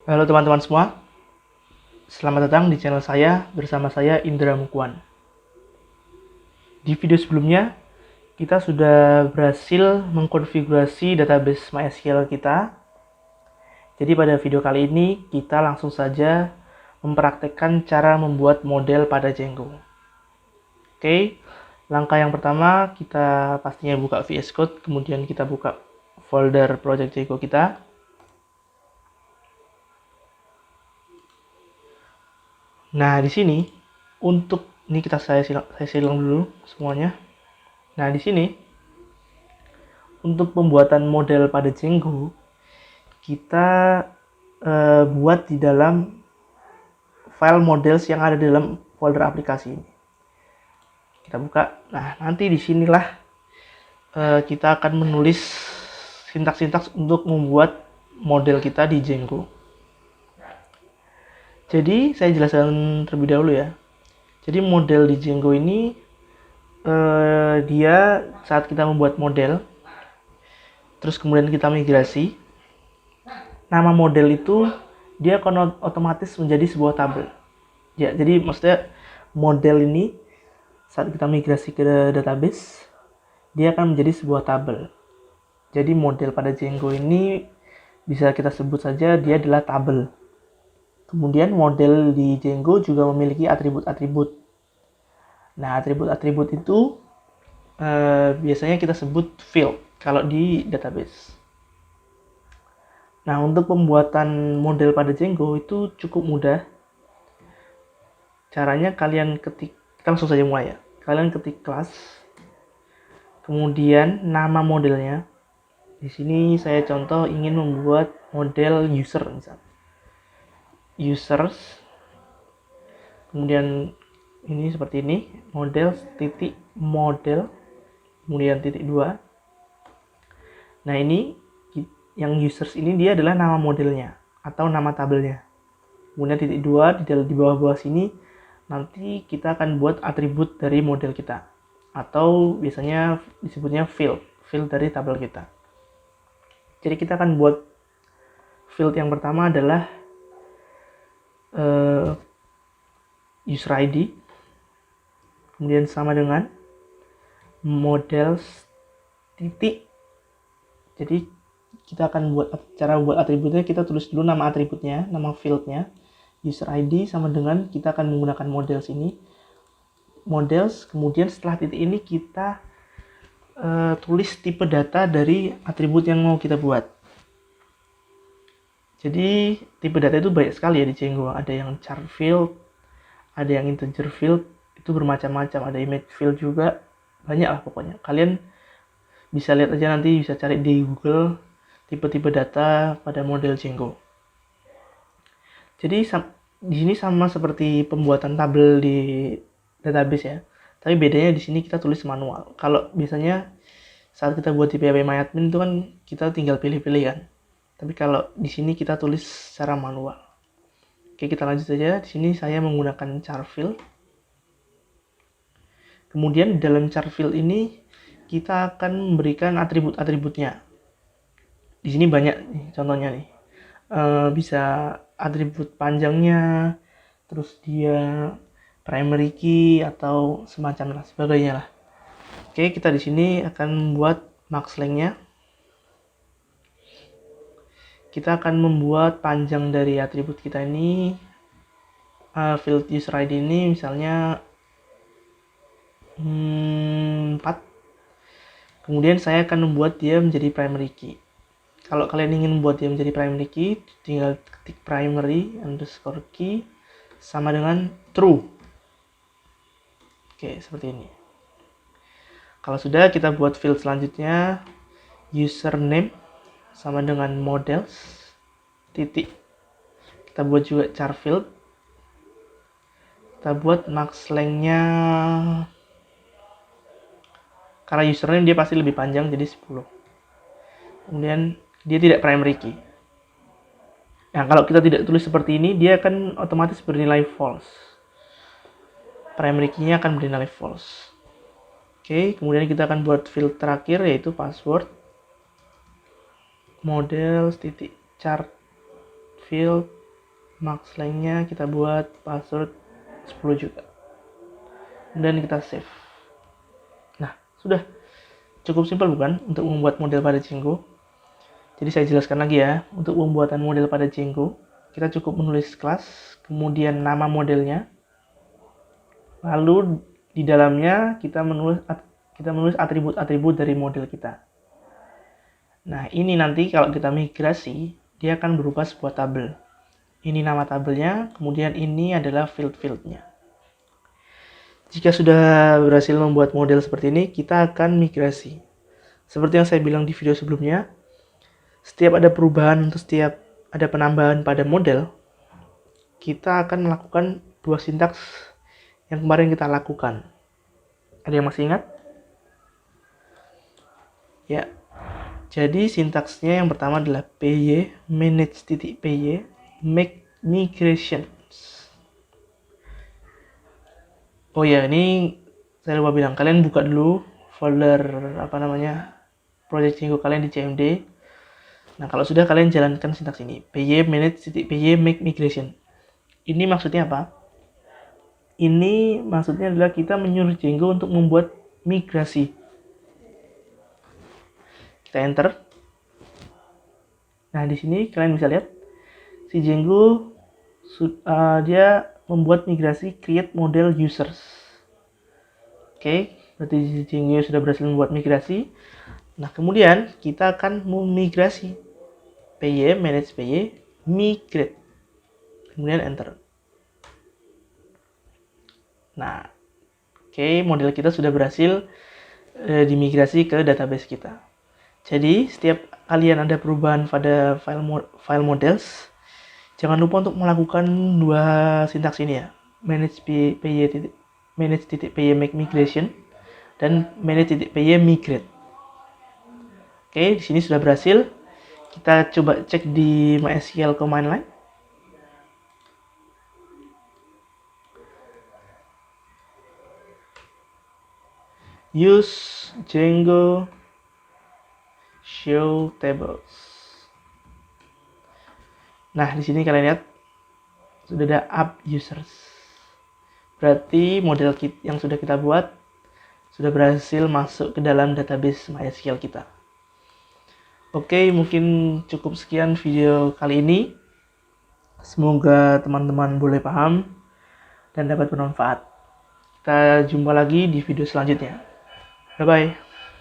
Halo teman-teman semua, selamat datang di channel saya bersama saya Indra Mukuan. Di video sebelumnya, kita sudah berhasil mengkonfigurasi database MySQL kita. Jadi pada video kali ini, kita langsung saja mempraktekkan cara membuat model pada Django. Oke, langkah yang pertama kita pastinya buka VS Code, kemudian kita buka folder project Django kita. Nah, di sini untuk ini saya silang dulu semuanya. Nah, di sini untuk pembuatan model pada Django kita buat di dalam file models yang ada di dalam folder aplikasi ini. Kita buka. Nah, nanti disinilah kita akan menulis sintaks-sintaks untuk membuat model kita di Django. Jadi saya jelaskan terlebih dahulu ya. Jadi model di Django ini dia saat kita membuat model, terus kemudian kita migrasi, nama model itu dia akan otomatis menjadi sebuah tabel. Ya, jadi maksudnya model ini saat kita migrasi ke database, dia akan menjadi sebuah tabel. Jadi model pada Django ini bisa kita sebut saja dia adalah tabel. Kemudian model di Django juga memiliki atribut-atribut. Nah, atribut-atribut itu biasanya kita sebut field kalau di database. Nah, untuk pembuatan model pada Django itu cukup mudah. Caranya kalian ketik, kita langsung saja mulai ya. Kalian ketik kelas, kemudian nama modelnya. Di sini saya contoh ingin membuat model user misalnya. Users, kemudian ini seperti ini, model titik model, kemudian titik 2. Nah, ini yang users ini dia adalah nama modelnya atau nama tabelnya. Kemudian titik 2 di bawah-bawah sini nanti kita akan buat atribut dari model kita atau biasanya disebutnya field dari tabel kita. Jadi kita akan buat field yang pertama adalah user ID, kemudian sama dengan models titik. Jadi kita akan cara buat atributnya, kita tulis dulu nama atributnya, nama fieldnya, user ID sama dengan kita akan menggunakan models ini, models, kemudian setelah titik ini kita tulis tipe data dari atribut yang mau kita buat. Jadi tipe data itu banyak sekali ya di Django. Ada yang char field, ada yang integer field, itu bermacam-macam. Ada image field juga, banyak lah pokoknya. Kalian bisa lihat aja nanti, bisa cari di Google tipe-tipe data pada model Django. Jadi di sini sama seperti pembuatan tabel di database ya. Tapi bedanya di sini kita tulis manual. Kalau biasanya saat kita buat di PHP-MyAdmin itu kan kita tinggal pilih-pilih kan. Tapi kalau di sini kita tulis secara manual. Oke, kita lanjut saja. Di sini saya menggunakan char field. Kemudian di dalam char field ini kita akan memberikan atribut-atributnya. Di sini banyak nih, contohnya nih. Bisa atribut panjangnya, terus dia primary key atau semacam sebagainya lah. Oke, kita di sini akan membuat max length-nya. Kita akan membuat panjang dari atribut kita ini, field user ID ini misalnya 4. Kemudian saya akan membuat dia menjadi primary key. Kalau kalian ingin membuat dia menjadi primary key, tinggal ketik primary underscore key sama dengan true. Oke, seperti ini. Kalau sudah, kita buat field selanjutnya, username sama dengan models titik. Kita buat juga char field. Kita buat max length-nya, karena username dia pasti lebih panjang, jadi 10. Kemudian dia tidak primary key. Nah, kalau kita tidak tulis seperti ini, dia akan otomatis bernilai false. Primary key-nya akan bernilai false. Oke, kemudian kita akan buat field terakhir yaitu password. Models titik char field max lainnya kita buat password 10 juga. Dan kita save. Nah, sudah cukup simpel bukan untuk membuat model pada Django. Jadi saya jelaskan lagi ya, untuk pembuatan model pada Django, kita cukup menulis kelas, kemudian nama modelnya, lalu di dalamnya kita menulis atribut-atribut dari model kita. Nah, ini nanti kalau kita migrasi, dia akan berupa sebuah tabel. Ini nama tabelnya, kemudian ini adalah field-fieldnya. Jika sudah berhasil membuat model seperti ini, kita akan migrasi. Seperti yang saya bilang di video sebelumnya, setiap ada perubahan atau setiap ada penambahan pada model, kita akan melakukan dua sintaks yang kemarin kita lakukan. Ada yang masih ingat? Ya. Jadi sintaksnya yang pertama adalah py manage.py make migrations. Oh ya, ini saya lupa bilang, kalian buka dulu folder project Django kalian di CMD. Nah, kalau sudah kalian jalankan sintaks ini, py manage.py make migration. Ini maksudnya apa? Ini maksudnya adalah kita menyuruh Django untuk membuat migrasi. Kita enter. Nah, di sini kalian bisa lihat si Django dia membuat migrasi create model users. Oke, berarti Django sudah berhasil membuat migrasi. Nah, kemudian kita akan memigrasi py manage py migrate. Kemudian enter. Nah, oke, model kita sudah berhasil dimigrasi ke database kita. Jadi, setiap kalian ada perubahan pada file models, jangan lupa untuk melakukan dua sintaks ini ya. Manage.py make migration dan manage.py migrate. Oke, di sini sudah berhasil. Kita coba cek di MySQL command line. Use Django show tables. Nah, di sini kalian lihat sudah ada app users. Berarti model kit yang sudah kita buat sudah berhasil masuk ke dalam database MySQL kita. Oke, mungkin cukup sekian video kali ini. Semoga teman-teman boleh paham dan dapat bermanfaat. Kita jumpa lagi di video selanjutnya. Bye-bye.